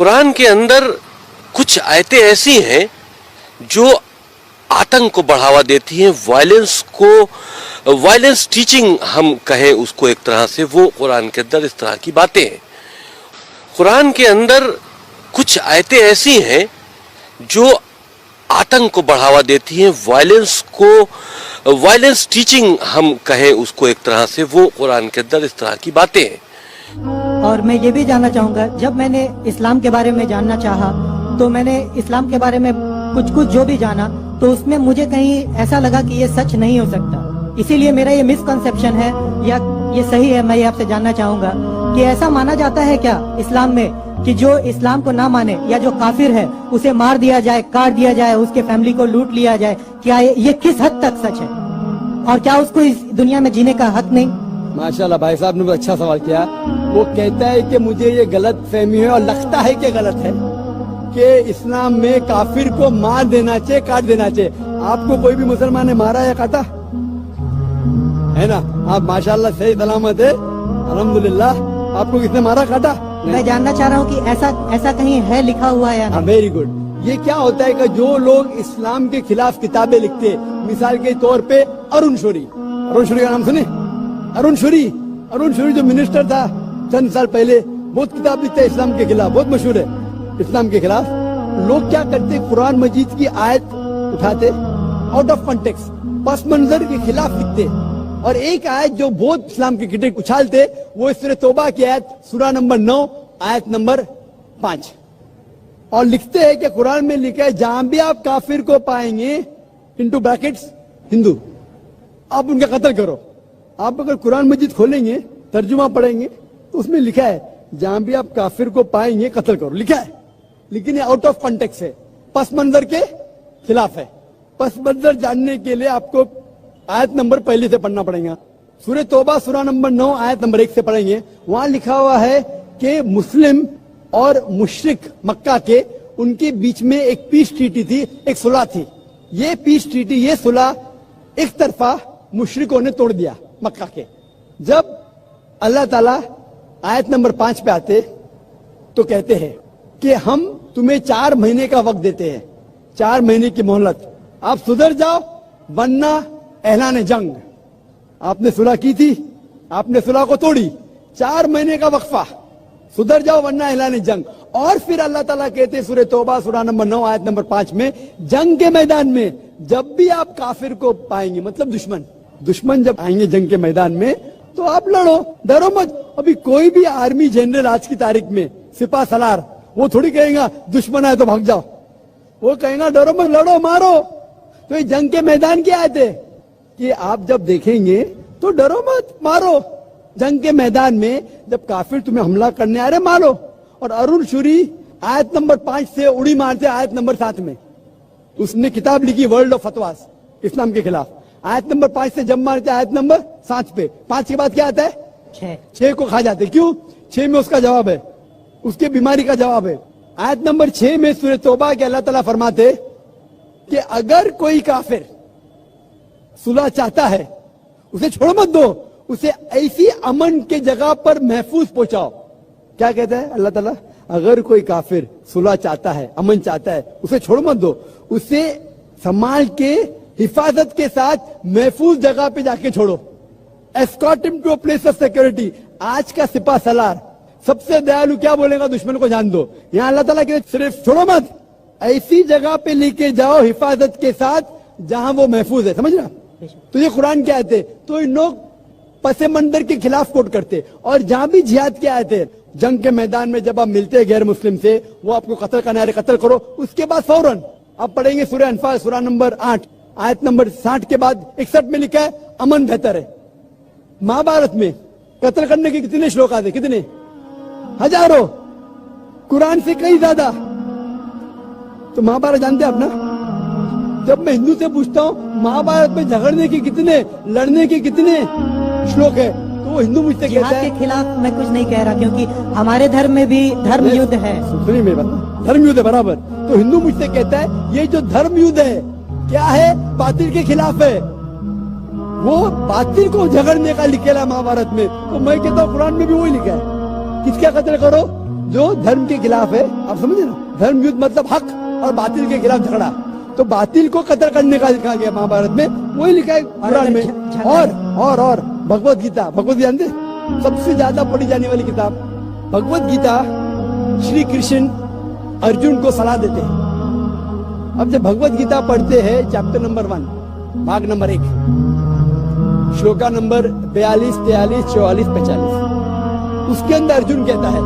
कुरान के अंदर कुछ आयतें ऐसी हैं जो आतंक को बढ़ावा देती हैं, वायलेंस टीचिंग हम कहें उसको एक तरह से, वो कुरान के अंदर इस तरह की बातें हैं। कुरान के अंदर कुछ आयतें ऐसी हैं जो आतंक को बढ़ावा देती हैं, वायलेंस टीचिंग हम कहें उसको एक तरह से, वो कुरान के अंदर इस तरह की बातें हैं। और मैं ये भी जानना चाहूँगा, जब मैंने इस्लाम के बारे में जानना चाहा तो मैंने इस्लाम के बारे में कुछ जो भी जाना तो उसमें मुझे कहीं ऐसा लगा कि ये सच नहीं हो सकता। इसीलिए मेरा ये मिसकंसेप्शन है या ये सही है, मैं ये आपसे जानना चाहूँगा कि ऐसा माना जाता है क्या इस्लाम में कि जो इस्लाम को ना माने या जो काफिर है उसे मार दिया जाए, काट दिया जाए, उसके फैमिली को लूट लिया जाए? क्या ये किस हद तक सच है और क्या उसको इस दुनिया में जीने का हक नहीं? माशाल्लाह भाई साहब ने बहुत अच्छा सवाल किया। वो कहता है कि मुझे ये गलत फहमी है और लगता है कि गलत है कि इस्लाम में काफिर को मार देना चाहिए, काट देना चाहिए। आपको कोई भी मुसलमान ने मारा या काटा है ना? आप माशाल्लाह सही सलामत है, अल्हम्दुलिल्लाह। आपको किसने मारा काटा? मैं जानना चाह रहा हूँ कि ऐसा कहीं है लिखा हुआ या नहीं? Very good. ये क्या होता है कि जो लोग इस्लाम के खिलाफ किताबें लिखते हैं, मिसाल के तौर पे अरुण शौरी का नाम सुने? अरुण शौरी जो मिनिस्टर था चंद साल पहले, बहुत किताब लिखते हैं इस्लाम के खिलाफ, बहुत मशहूर है इस्लाम के खिलाफ। लोग क्या करते, कुरान मजीद की आयत उठाते, आउट ऑफ कॉन्टेक्स्ट, पस मंजर के खिलाफ लिखते, और एक आयत जो बहुत इस्लाम के क्रिटिक उछालते, वो सूरह तौबा की आयत, सूरा नंबर 9 आयत नंबर 5, और लिखते हैं कि कुरान में लिखा है जहां भी आप काफिर को पाएंगे, इनटू ब्रैकेट्स हिंदू, आप उनका कत्ल करो। आप अगर कुरान मजीद खोलेंगे, तर्जुमा पढ़ेंगे तो उसमें लिखा है जहां भी आप काफिर को पाएंगे कत्ल करो, लिखा है। लेकिन ये आउट ऑफ कॉन्टेक्स्ट है, पस मंजर के खिलाफ है। पस मंजर जानने के लिए आपको आयत नंबर पहले से पढ़ना पड़ेगा। सूरह तौबा सूरा नंबर 9 आयत नंबर 1 से पढ़ेंगे। वहां लिखा हुआ है कि मुस्लिम और मुशरिक मक्का के, उनके बीच में एक पीस ट्रीटी थी, एक सुलह थी। ये पीस ट्रीटी, ये सुलह एक तरफा मुशरिकों ने तोड़ दिया मक्का के। जब अल्लाह ताला आयत नंबर 5 पे आते तो कहते हैं कि हम तुम्हें 4 महीने का वक्त देते हैं, 4 महीने की मोहलत, आप सुधर जाओ वरना ऐलान जंग। आपने सुलह की थी, आपने सुलह को तोड़ी, 4 महीने का वक्फा, सुधर जाओ वरना ऐलान जंग। और फिर अल्लाह ताला कहते हैं सूरह तौबा सूरा नंबर 9 आयत नंबर 5 में, जंग के मैदान में जब भी आप काफिर को पाएंगे, मतलब दुश्मन जब आएंगे जंग के मैदान में, तो आप लड़ो, डरो मत। अभी कोई भी आर्मी जनरल आज की तारीख में, सिपा सलार, वो थोड़ी कहेगा दुश्मन आए तो भाग जाओ, वो कहेगा डरो मत, लड़ो, मारो। तो ये जंग के मैदान की आयत है कि आप जब देखेंगे तो डरो मत, मारो। जंग के मैदान में जब काफिर तुम्हें हमला करने आ रहे, मारो। और अरुण शौरी आयत नंबर 5 से उड़ी मारते आयत नंबर 7 में। उसने किताब लिखी वर्ल्ड ऑफ फतवास, इस्लाम के खिलाफ। आयत नंबर 5 से जब मारते आयत नंबर 7 पे, 5 के बाद क्या आता है? 6 को खा जाते। क्यों? 6 में उसका जवाब है, उसके बीमारी का जवाब है। आयत नंबर 6 में सूरह तौबा के अल्लाह ताला फरमाते कि अगर कोई काफिर सुलह चाहता है, उसे छोड़ मत दो, उसे ऐसी अमन के जगह पर महफूज पहुंचाओ। क्या कहता है अल्लाह ताला? अगर कोई काफिर सुलह चाहता है, अमन चाहता है, उसे छोड़ मत दो, उसे संभाल के हिफाजत के साथ महफूज जगह पे जाके छोड़ो। Escort him to a place of security. आज का सिपा सलार सबसे दयालु क्या बोलेगा? दुश्मन को जान दो। यहाँ अल्लाह ताला के सिर्फ छोड़ो मत, ऐसी जगह पे लेके जाओ हिफाजत के साथ जहां वो महफूज है। समझ रहा? तो ये कुरान क्या आयत है? तो इन लोग पसे मंदर के खिलाफ कोट करते, और जहां भी जिहाद के आयत है, जंग के मैदान में जब आप मिलते हैं गैर मुस्लिम से, वो आपको कत्ल करना है, कत्ल करो। उसके बाद फौरन आप पढ़ेंगे सूरह अनफाल सूरा नंबर 8 आयत नंबर 60 के बाद 61 में लिखा है अमन बेहतर है। महाभारत में कत्ल करने के कितने श्लोक आते? कितने? हजारों, कुरान से कई ज्यादा। तो महाभारत जानते हैं आप ना? जब मैं हिंदू से पूछता हूँ महाभारत में झगड़ने के कितने, लड़ने के कितने श्लोक है, तो वो हिंदू मुझसे कहता है के खिलाफ मैं कुछ नहीं कह रहा, क्योंकि हमारे धर्म में भी धर्म युद्ध है। सुनिए मेरी बात, धर्म युद्ध है बराबर। तो हिंदू मुझसे कहता है ये जो धर्म युद्ध है क्या है? बातिल के खिलाफ है, वो बातिल को झगड़ने का लिखेला महाभारत में। तो मैं कहता हूँ कुरान में भी वही लिखा है, किसका कत्ल करो? जो धर्म के खिलाफ है, आप समझे ना, धर्म युद्ध मतलब हक और बातिल के खिलाफ झगड़ा, तो बातिल को कत्ल करने का लिखा गया महाभारत में, वही लिखा है कुरान में। और भगवत गीता, भगवत गीता जानते, सबसे ज्यादा पढ़ी जाने वाली किताब भगवत गीता, श्री कृष्ण अर्जुन को सलाह देते हैं। अब जब भगवत गीता पढ़ते हैं, चैप्टर नंबर 1 भाग नंबर 1 श्लोका नंबर 42, 43, 44, 45, उसके अंदर अर्जुन कहता है,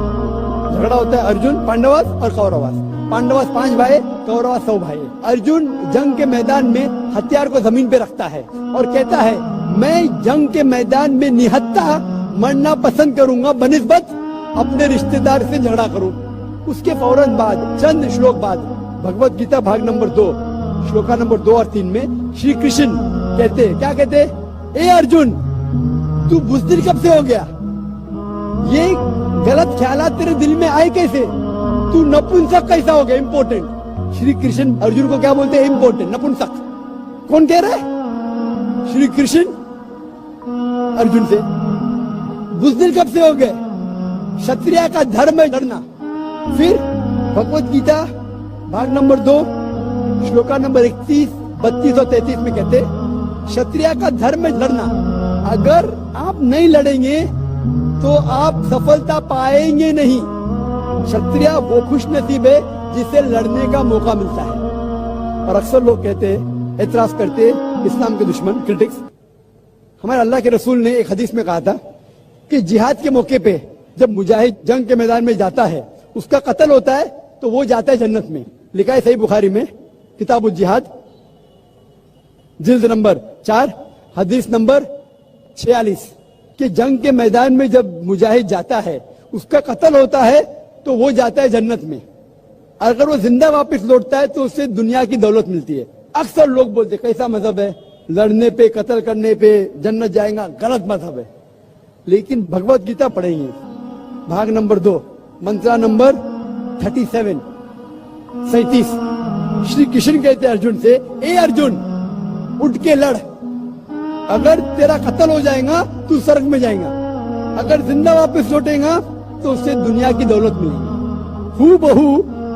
झगड़ा होता है अर्जुन पांडवास और कौरवास, पांडवास 5 भाई, कौरवास 100 भाई। अर्जुन जंग के मैदान में हथियार को जमीन पे रखता है और कहता है, मैं जंग के मैदान में निहत्था मरना पसंद करूंगा बनिस्बत अपने रिश्तेदार से झगड़ा करूं। उसके फौरन बाद, चंद श्लोक बाद, भगवत गीता भाग नंबर 2 श्लोका नंबर 2 और 3 में श्री कृष्ण कहते, क्या कहते, ए अर्जुन, तू बुज़दिल कब से हो गया? ये गलत ख्यालात तेरे दिल में आए कैसे? तू नपुंसक कैसा हो गया? इम्पोर्टेंट। श्री कृष्ण अर्जुन को क्या बोलते हैं? इम्पोर्टेंट, नपुंसक। कौन कह रहा है? श्री कृष्ण अर्जुन से। बुज़दिल कब से हो गए? क्षत्रिय का धर्म है लड़ना। फिर भगवत गीता भाग नंबर 2 श्लोका नंबर 31, 32 और 33 में कहते, क्षत्रिय का धर्म है लड़ना। अगर आप नहीं लड़ेंगे तो आप सफलता पाएंगे नहीं। क्षत्रिय वो खुश नसीब है जिसे लड़ने का मौका मिलता है। और अक्सर लोग कहते हैं, एतराज करते हैं, इस्लाम के दुश्मन, क्रिटिक्स, हमारे अल्लाह के रसूल ने एक हदीस में कहा था कि जिहाद के मौके पे जब मुजाहिद जंग के मैदान में जाता है, उसका कत्ल होता है तो वो जाता है जन्नत में। लिखा है सही बुखारी में, किताब जिहाद, जिल्द नंबर 4, हदीस नंबर 46, कि जंग के मैदान में जब मुजाहिद जाता है, उसका कत्ल होता है तो वो जाता है जन्नत में। अगर वो जिंदा वापस लौटता है तो उससे दुनिया की दौलत मिलती है। अक्सर लोग बोलते, कैसा मजहब है, लड़ने पे, कत्ल करने पे जन्नत जाएगा? गलत मजहब है। लेकिन भगवत गीता पढ़ेंगे, भाग नंबर 2 मंत्रा नंबर 37, 37, श्री कृष्ण कहते हैं अर्जुन से, ए अर्जुन, उठ के लड़। अगर तेरा कत्ल हो जाएगा तू स्वर्ग में जाएगा, अगर जिंदा वापस लौटेगा तो उससे दुनिया की दौलत मिलेगी। हू बहू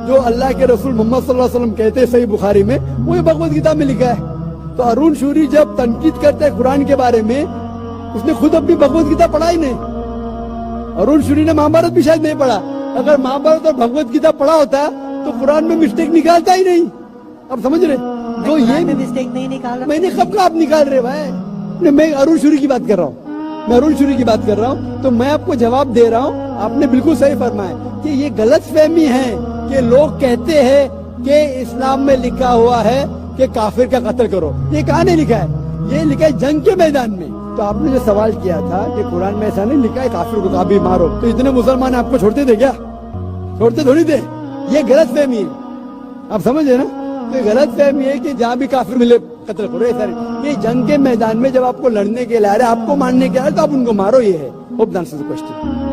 जो अल्लाह के रसूल मोहम्मद सल्लल्लाहु अलैहि वसल्लम कहते हैं सही बुखारी में, वही भगवत गीता में लिखा है। तो अरुण शूरी जब तनकीद करता है कुरान के बारे में, उसने खुद अपनी भगवत गीता पढ़ा ही नहीं। अरुण शूरी ने महाभारत भी शायद नहीं पढ़ा। अगर महाभारत और भगवत गीता पढ़ा होता तो कुरान में मिस्टेक निकालता ही नहीं। अब समझ रहे? तो ये मिस्टेक नहीं निकाला। मैंने कब का आप निकाल रहे भाई? मैं अरुण शूरी की बात कर रहा हूँ, मैं अरुण शूरी की बात कर रहा हूँ। तो मैं आपको जवाब दे रहा हूँ, आपने बिल्कुल सही फरमाया कि ये गलत फहमी है कि लोग कहते हैं कि इस्लाम में लिखा हुआ है कि काफिर का कत्ल करो। ये कहाँ नहीं लिखा है? ये लिखा है जंग के मैदान में। तो आपने जो सवाल किया था कि कुरान में ऐसा नहीं लिखा है काफिर को कभी मारो, तो इतने मुसलमान आपको छोड़ते थे क्या? छोड़ते थोड़ी थे। ये गलत फहमी है, आप समझे ना? तो गलत फहमी है कि जहाँ भी काफिर मिले कत्ल करो। ऐसा नहीं, ये जंग के मैदान में जब आपको लड़ने के लिए आ रहे, आपको मारने के आ रहे, तो आप उनको मारो। ये है। Hope the answer the question.